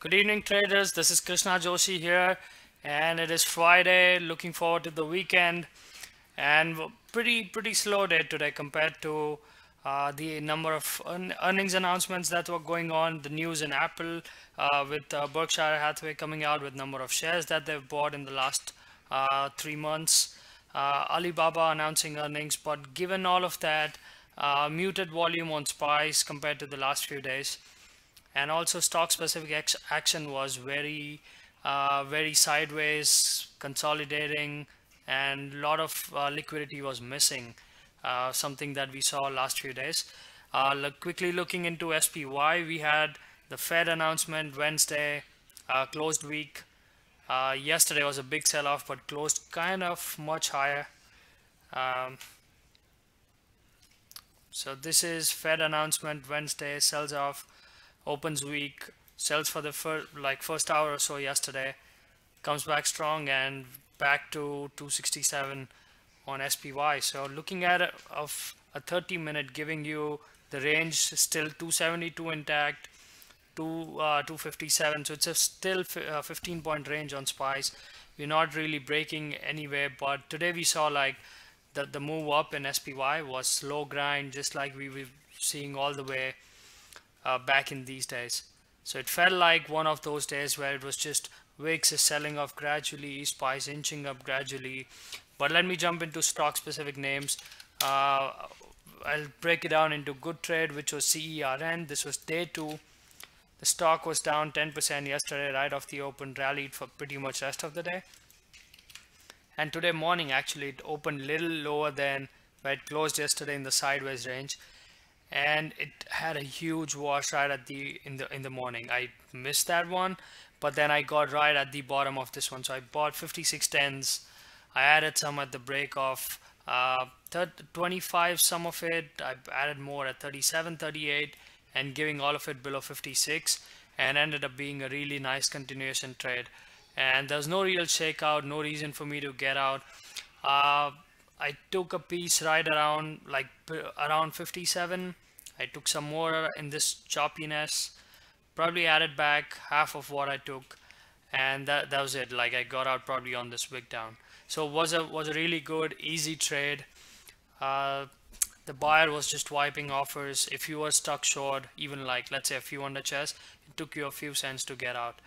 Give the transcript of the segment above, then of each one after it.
Good evening, traders. This is Krishna Joshi here, and it is Friday. Looking forward to the weekend, and pretty slow day today compared to the number of earnings announcements that were going on. The news in Apple with Berkshire Hathaway coming out with number of shares that they've bought in the last 3 months. Alibaba announcing earnings, but given all of that, muted volume on SPYs compared to the last few days, and also stock specific action was very sideways, consolidating, and a lot of liquidity was missing, something that we saw last few days. Quickly looking into SPY, we had the Fed announcement Wednesday, closed week. Yesterday was a big sell-off, but closed kind of much higher. um, so this is Fed announcement Wednesday, sells off, opens weak, sells for the first hour or so yesterday, comes back strong and back to 267 on SPY. So looking at a 30-minute, giving you the range still 272 intact, 257. So it's a still 15-point range on SPYs. We're not really breaking anywhere, but today we saw like the move up in SPY was slow grind, just like we were seeing all the way back in these days. So it felt like one of those days where it was just VIX is selling off gradually, SPYs inching up gradually. But let me jump into stock specific names. I'll break it down into good trade, which was CERN. This was day 2. The stock was down 10% yesterday, right off the open, rallied for pretty much rest of the day. And today morning, actually, it opened little lower than where it closed yesterday in the sideways range, and it had a huge wash right at in the morning. I missed that one, but then I got right at the bottom of this one. So I bought 56 tens. I added some at the break of 25, some of it. I added more at 37, 38, and giving all of it below 56, and ended up being a really nice continuation trade. And there's no real shakeout, no reason for me to get out. I took a piece right around around 57. I took some more in this choppiness, probably added back half of what I took, and that was it. Like, I got out probably on this wick down. So it was a really good, easy trade. The buyer was just wiping offers. If you were stuck short, even like let's say a few under chest, it took you a few cents to get out,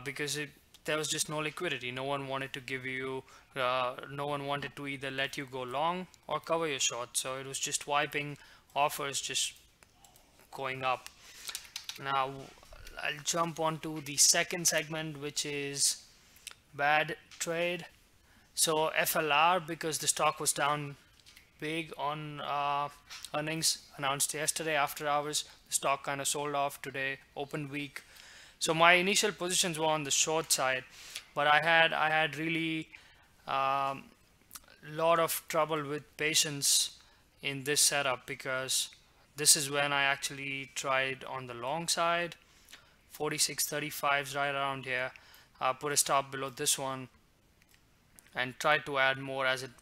because there was just no liquidity. No one wanted to give you, no one wanted to either let you go long or cover your short. So it was just wiping offers, just going up. Now I'll jump onto the second segment, which is bad trade. So FLR, because the stock was down big on earnings announced yesterday after hours, the stock kind of sold off today, opened weak. So my initial positions were on the short side, but I had really lot of trouble with patience in this setup, because this is when I actually tried on the long side. 46.35s right around here. Put a stop below this one and tried to add more as it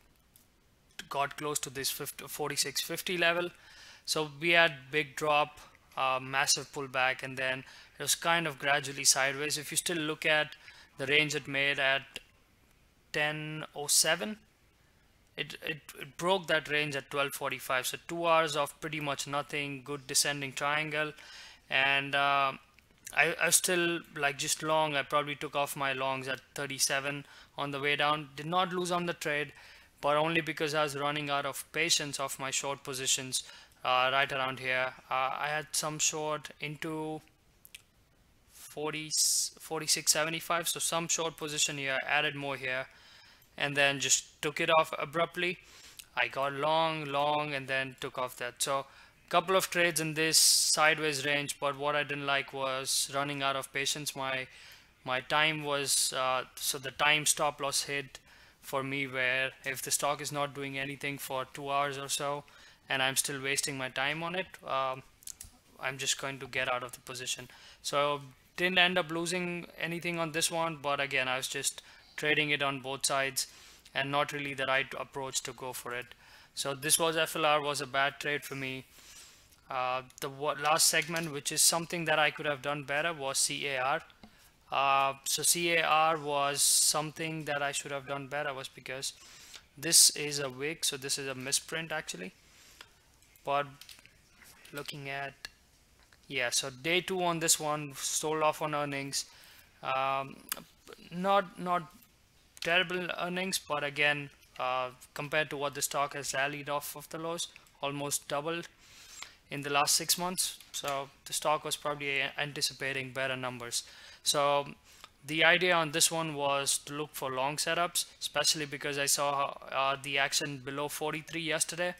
got close to this 46.50 level. So we had big drop, massive pullback, and then it was kind of gradually sideways. If you still look at the range it made at 10.07, it broke that range at 12.45. So 2 hours of pretty much nothing, good descending triangle. And I still like just long. I probably took off my longs at 37 on the way down. Did not lose on the trade, but only because I was running out of patience of my short positions right around here. I had some short into 46.75, so some short position here, added more here, and then just took it off abruptly. I got long, and then took off that. So couple of trades in this sideways range, but what I didn't like was running out of patience. My time was so the time stop loss hit for me, where if the stock is not doing anything for 2 hours or so and I'm still wasting my time on it, I'm just going to get out of the position. So didn't end up losing anything on this one, but again, I was just trading it on both sides and not really the right approach to go for it. So this was FLR, was a bad trade for me. last segment, which is something that I could have done better, was CAR. So CAR was something that I should have done better, was because this is a wick, so this is a misprint actually. But looking at, yeah, so day two on this one, sold off on earnings. um, not terrible earnings, but again, compared to what the stock has rallied off of the lows, almost doubled in the last 6 months. So the stock was probably anticipating better numbers. So the idea on this one was to look for long setups, especially because I saw the action below 43 yesterday.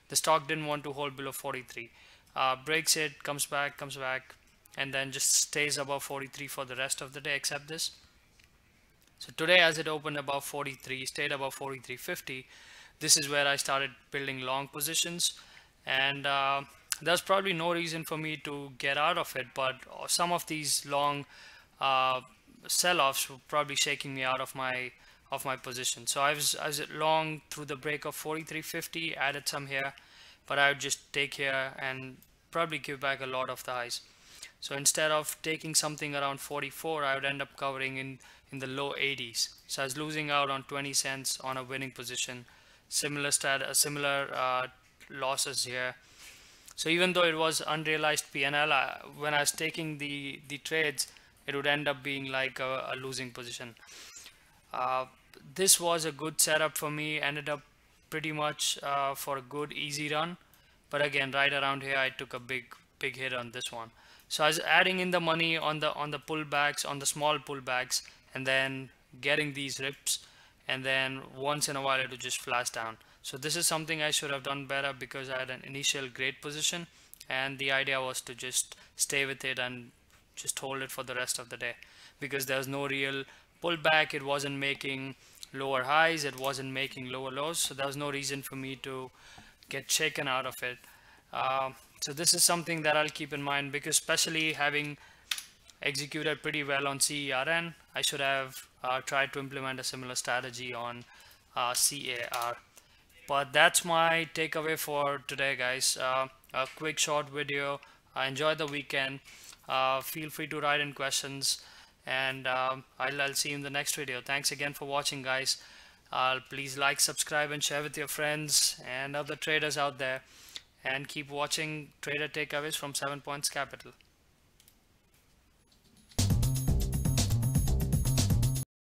The stock didn't want to hold below 43. Breaks it, comes back, and then just stays above 43 for the rest of the day, except this. So today, as it opened above 43, stayed above 43.50, this is where I started building long positions. And there's probably no reason for me to get out of it, but some of these long sell-offs were probably shaking me out of my position. So I was long through the break of 43.50, added some here, but I would just take here and probably give back a lot of the highs. So instead of taking something around 44, I would end up covering in the low 80s. So I was losing out on 20 cents on a winning position. Similar losses here. So even though it was unrealized PNL, when I was taking the trades, it would end up being like a losing position. This was a good setup for me. Ended up pretty much for a good easy run, but again, right around here, I took a big hit on this one. So I was adding in the money on the pullbacks, on the small pullbacks, and then getting these rips, and then once in a while it would just flash down. So this is something I should have done better, because I had an initial great position, and the idea was to just stay with it and just hold it for the rest of the day, because there's no real pullback. It wasn't making lower highs, it wasn't making lower lows, so there was no reason for me to get shaken out of it. So this is something that I'll keep in mind, because especially having executed pretty well on CERN, I should have tried to implement a similar strategy on CAR. But that's my takeaway for today, guys. A quick short video. Enjoy the weekend. Feel free to write in questions, and I'll see you in the next video. Thanks again for watching, guys. Please like, subscribe, and share with your friends and other traders out there, and keep watching Trader Takeaways from 7 Points Capital.